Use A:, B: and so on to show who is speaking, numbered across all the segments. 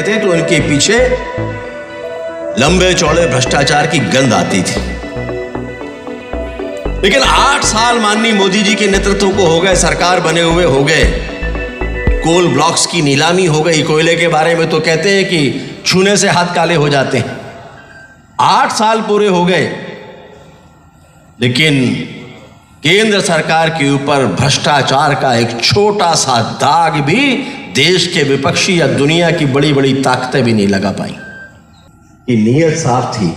A: कहते तो उनके पीछे लंबे चौड़े भ्रष्टाचार की गंध आती थी। लेकिन 8 साल माननीय मोदी जी के नेतृत्व को हो गए, सरकार बने हुए हो गए, कोल ब्लॉक्स की नीलामी हो गई। कोयले के बारे में तो कहते हैं कि छूने से हाथ काले हो जाते हैं। 8 साल पूरे हो गए, लेकिन केंद्र सरकार के ऊपर भ्रष्टाचार का एक छोटा सा दाग भी देश के विपक्षी या दुनिया की बड़ी बड़ी ताकतें भी नहीं लगा पाई। कि नीयत साफ थी,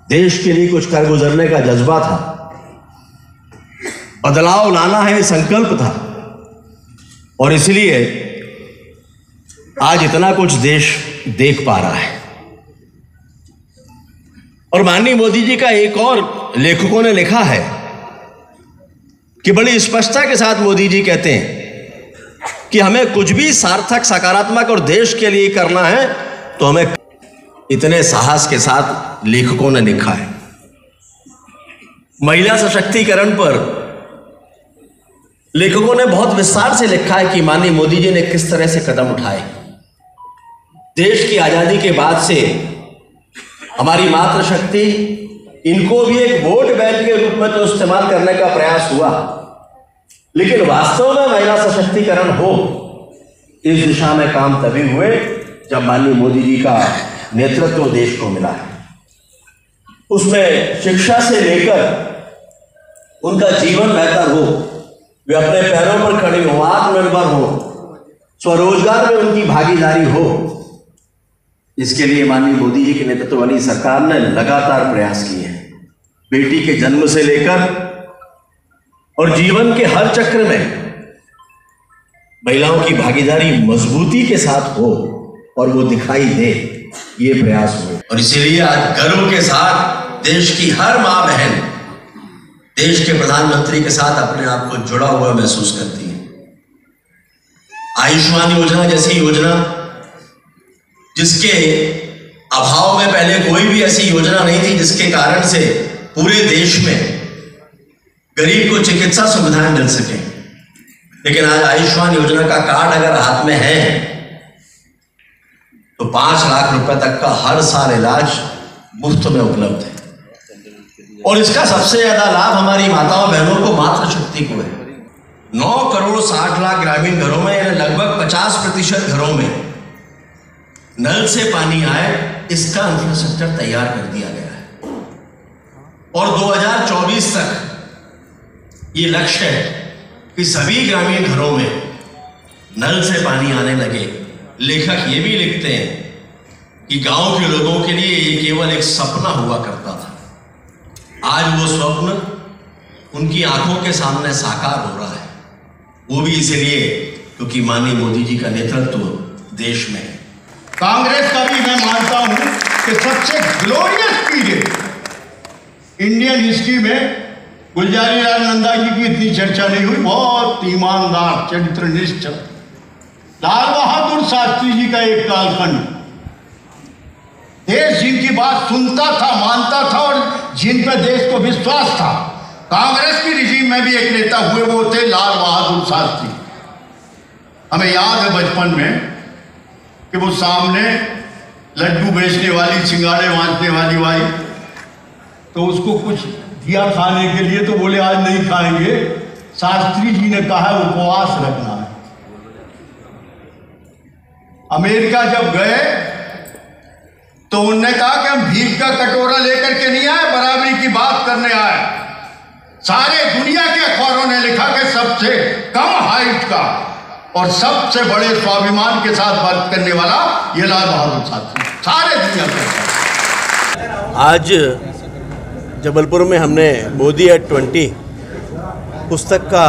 A: देश के लिए कुछ कर गुजरने का जज्बा था, बदलाव लाना है संकल्प था, और इसलिए आज इतना कुछ देश देख पा रहा है। और माननीय मोदी जी का एक और लेखकों ने लिखा है कि बड़ी स्पष्टता के साथ मोदी जी कहते हैं कि हमें कुछ भी सार्थक, सकारात्मक और देश के लिए करना है तो हमें, इतने साहस के साथ लेखकों ने लिखा है। महिला सशक्तिकरण पर लेखकों ने बहुत विस्तार से लिखा है कि माननीय मोदी जी ने किस तरह से कदम उठाए। देश की आजादी के बाद से हमारी मातृशक्ति, इनको भी एक वोट बैंक के रूप में तो इस्तेमाल करने का प्रयास हुआ, लेकिन वास्तव में महिला सशक्तिकरण हो, इस दिशा में काम तभी हुए जब माननीय मोदी जी का नेतृत्व देश को मिला है। उसमें शिक्षा से लेकर उनका जीवन बेहतर हो, वे अपने पैरों पर खड़े हो, आत्मनिर्भर हो, स्वरोजगार में उनकी भागीदारी हो, इसके लिए माननीय मोदी जी के नेतृत्व वाली सरकार ने लगातार प्रयास किए हैं। बेटी के जन्म से लेकर और जीवन के हर चक्र में महिलाओं की भागीदारी मजबूती के साथ हो और वो दिखाई दे, ये प्रयास हुए। और इसीलिए आज गर्व के साथ देश की हर मां बहन देश के प्रधानमंत्री के साथ अपने आप को जुड़ा हुआ महसूस करती है। आयुष्मान योजना जैसी योजना, जिसके अभाव में पहले कोई भी ऐसी योजना नहीं थी जिसके कारण से पूरे देश में गरीब को चिकित्सा सुविधाएं मिल सके, लेकिन आज आयुष्मान योजना का कार्ड अगर हाथ में है तो 5 लाख रुपए तक का हर साल इलाज मुफ्त में उपलब्ध है। और इसका सबसे ज्यादा लाभ हमारी माताओं बहनों को, मातृशक्ति को है। 9 करोड़ 60 लाख ग्रामीण घरों में, यानी लगभग 50% घरों में नल से पानी आए, इसका इंफ्रास्ट्रक्चर तैयार कर दिया गया है। और 2024 तक ये लक्ष्य है कि सभी ग्रामीण घरों में नल से पानी आने लगे। लेखक ये भी लिखते हैं कि गांव के लोगों के लिए ये केवल एक सपना हुआ करता था, आज वो स्वप्न उनकी आंखों के सामने साकार हो रहा है। वो भी इसलिए क्योंकि माननीय मोदी जी का नेतृत्व देश में है।
B: कांग्रेस का भी मैं मानता हूं कि सबसे ग्लोरियस पीरियड इंडियन हिस्ट्री में गुलजारी लाल नंदा जी की इतनी चर्चा नहीं हुई। बहुत ईमानदार, चरित्रनिष्ठ लाल बहादुर शास्त्री जी का एक कालखंड, देश जिनकी बात सुनता था, मानता था और जिन पर देश को विश्वास था। कांग्रेस की रिजीम में भी एक नेता हुए, वो थे लाल बहादुर शास्त्री। हमें याद है बचपन में कि वो सामने लड्डू बेचने वाली, सिंगाड़े बांटने वाली भाई, तो उसको कुछ दिया खाने के लिए, तो बोले आज नहीं खाएंगे। शास्त्री जी ने कहा उपवास रखना है। अमेरिका जब गए तो उन्होंने कहा कि हम भीख का कटोरा लेकर के नहीं आए, बराबरी की बात करने आए। सारे दुनिया के अखबारों ने लिखा कि सबसे कम हाइट का और सबसे बड़े स्वाभिमान के साथ बात करने वाला ये लाल बहादुर शास्त्री, सारे दुनिया के।
A: आज जबलपुर में हमने मोदी एट 20 पुस्तक का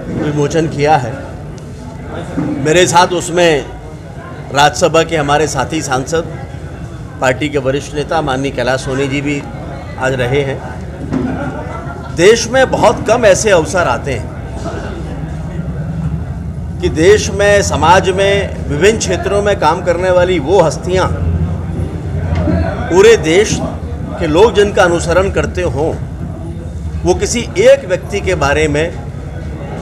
A: विमोचन किया है। मेरे साथ उसमें राज्यसभा के हमारे साथी सांसद, पार्टी के वरिष्ठ नेता माननीय कैलाश सोनी जी भी आज रहे हैं। देश में बहुत कम ऐसे अवसर आते हैं कि देश में, समाज में, विभिन्न क्षेत्रों में काम करने वाली वो हस्तियां, पूरे देश के लोग जिनका अनुसरण करते हों, वो किसी एक व्यक्ति के बारे में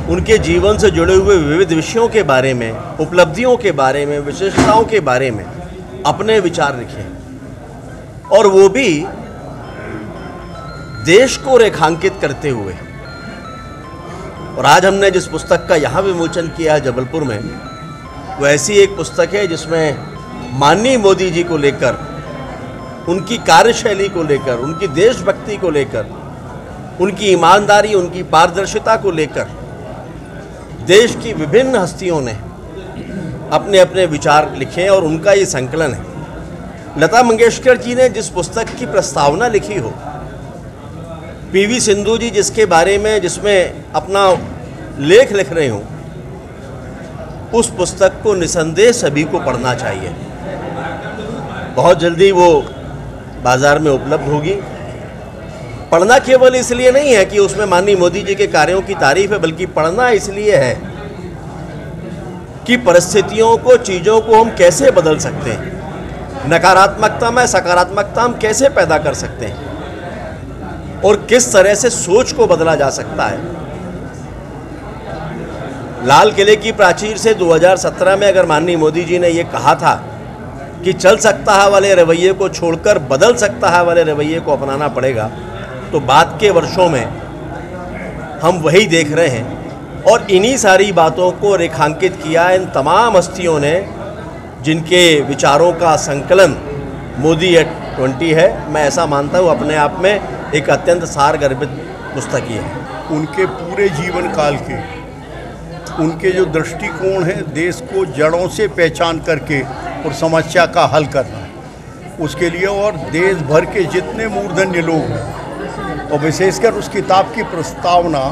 A: उनके जीवन से जुड़े हुए विविध विषयों के बारे में, उपलब्धियों के बारे में, विशेषताओं के बारे में अपने विचार लिखे और वो भी देश को रेखांकित करते हुए। और आज हमने जिस पुस्तक का यहाँ विमोचन किया है जबलपुर में, वो ऐसी एक पुस्तक है जिसमें माननीय मोदी जी को लेकर, उनकी कार्यशैली को लेकर, उनकी देशभक्ति को लेकर, उनकी ईमानदारी, उनकी पारदर्शिता को लेकर देश की विभिन्न हस्तियों ने अपने अपने विचार लिखे और उनका ये संकलन है। लता मंगेशकर जी ने जिस पुस्तक की प्रस्तावना लिखी हो, पीवी सिंधु जी जिसके बारे में, जिसमें अपना लेख लिख रहे हो, उस पुस्तक को निसंदेह सभी को पढ़ना चाहिए। बहुत जल्दी वो बाज़ार में उपलब्ध होगी। पढ़ना केवल इसलिए नहीं है कि उसमें माननीय मोदी जी के कार्यों की तारीफ है, बल्कि पढ़ना इसलिए है कि परिस्थितियों को, चीज़ों को हम कैसे बदल सकते हैं, नकारात्मकता में सकारात्मकता हम कैसे पैदा कर सकते हैं और किस तरह से सोच को बदला जा सकता है। लाल किले की प्राचीर से 2017 में अगर माननीय मोदी जी ने ये कहा था कि चल सकता है वाले रवैये को छोड़कर बदल सकता है वाले रवैये को अपनाना पड़ेगा, तो बाद के वर्षों में हम वही देख रहे हैं। और इन्हीं सारी बातों को रेखांकित किया इन तमाम हस्तियों ने जिनके विचारों का संकलन मोदी एट 20 है। मैं ऐसा मानता हूँ अपने आप में एक अत्यंत सारगर्भित पुस्तक ही है।
C: उनके पूरे जीवन काल के उनके जो दृष्टिकोण है, देश को जड़ों से पहचान करके और समस्या का हल करना, उसके लिए और देश भर के जितने मूर्धन्य लोग हैं, और विशेषकर उस किताब की प्रस्तावना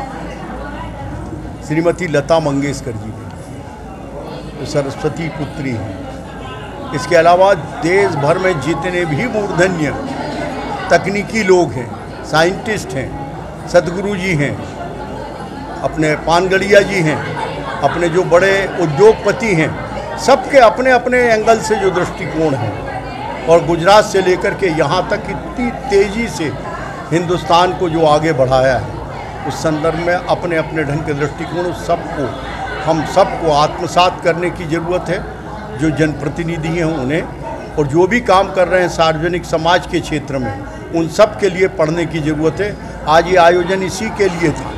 C: श्रीमती लता मंगेशकर जी ने, जो सरस्वती पुत्री हैं। इसके अलावा देश भर में जितने भी मूर्धन्य तकनीकी लोग हैं, साइंटिस्ट हैं, सदगुरु जी हैं, अपने पानगढ़िया जी हैं, अपने जो बड़े उद्योगपति हैं, सबके अपने अपने एंगल से जो दृष्टिकोण है, और गुजरात से लेकर के यहाँ तक इतनी तेज़ी से हिंदुस्तान को जो आगे बढ़ाया है, उस संदर्भ में अपने अपने ढंग के दृष्टिकोण सबको, हम सबको आत्मसात करने की ज़रूरत है। जो जनप्रतिनिधि हैं उन्हें, और जो भी काम कर रहे हैं सार्वजनिक समाज के क्षेत्र में, उन सब के लिए पढ़ने की ज़रूरत है। आज ये आयोजन इसी के लिए था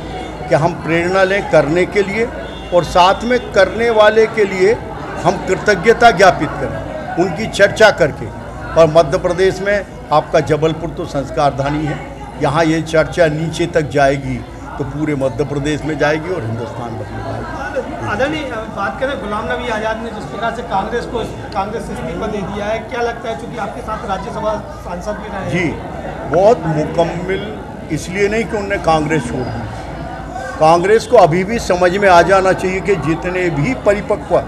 C: कि हम प्रेरणा लें करने के लिए, और साथ में करने वाले के लिए हम कृतज्ञता ज्ञापित करें, उनकी चर्चा करके। और मध्य प्रदेश में आपका जबलपुर तो संस्कारधानी है, यहाँ ये चर्चा नीचे तक जाएगी तो पूरे मध्य प्रदेश में जाएगी और हिंदुस्तान भर में जाएगी।
D: आदरणीय, बात करें गुलाम नबी आज़ाद ने जिस प्रकार से कांग्रेस से इस्तीफा दे दिया है, क्या लगता है, चूँकि आपके साथ राज्यसभा सांसद भी रहे?
C: जी, बहुत मुकम्मल इसलिए नहीं कि उन्होंने कांग्रेस छोड़ दी। कांग्रेस को अभी भी समझ में आ जाना चाहिए कि जितने भी परिपक्व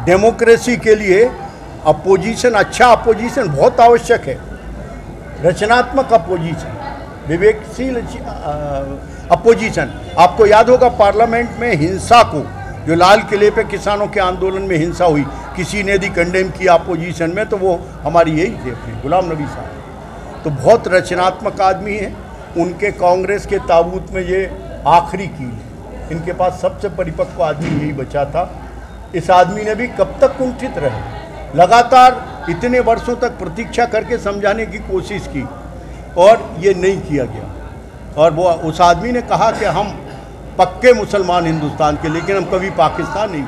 C: डेमोक्रेसी के लिए अपोजिशन, अच्छा अपोजिशन बहुत आवश्यक है, रचनात्मक अपोजिशन, विवेकशील अपोजिशन। आपको याद होगा पार्लियामेंट में हिंसा को, जो लाल किले पे किसानों के आंदोलन में हिंसा हुई, किसी ने यदि कंडेम किया अपोजिशन में, तो वो हमारी यही थे अपने गुलाम नबी साहब। तो बहुत रचनात्मक आदमी हैं। उनके कांग्रेस के ताबूत में ये आखिरी कील है। इनके पास सबसे परिपक्व आदमी यही बचा था। इस आदमी ने भी कब तक कुंठित रहे, लगातार इतने वर्षों तक प्रतीक्षा करके समझाने की कोशिश की और ये नहीं किया गया। और वो उस आदमी ने कहा कि हम पक्के मुसलमान हिंदुस्तान के, लेकिन हम कभी पाकिस्तान नहीं,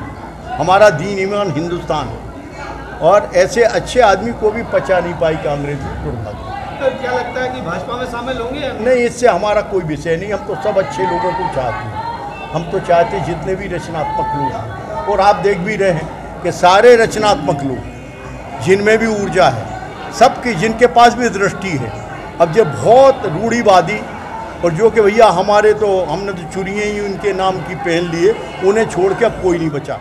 C: हमारा दीन ईमान हिंदुस्तान है। और ऐसे अच्छे आदमी को भी पचा नहीं पाई कांग्रेस में, दुर्भाग्य।
D: तो क्या लगता है कि भाजपा में शामिल होंगे या
C: नहीं? इससे हमारा कोई विषय नहीं। हम तो सब अच्छे लोगों को चाहते हैं। हम तो चाहते जितने भी रचनात्मक लोग हैं, और आप देख भी रहे हैं कि सारे रचनात्मक लोग जिनमें भी ऊर्जा है, सबकी, जिनके पास भी दृष्टि है। अब जो बहुत रूढ़िवादी और जो कि भैया हमारे तो, हमने तो चुड़ियाँ ही उनके नाम की पहन लिए, उन्हें छोड़ के अब कोई नहीं बचा।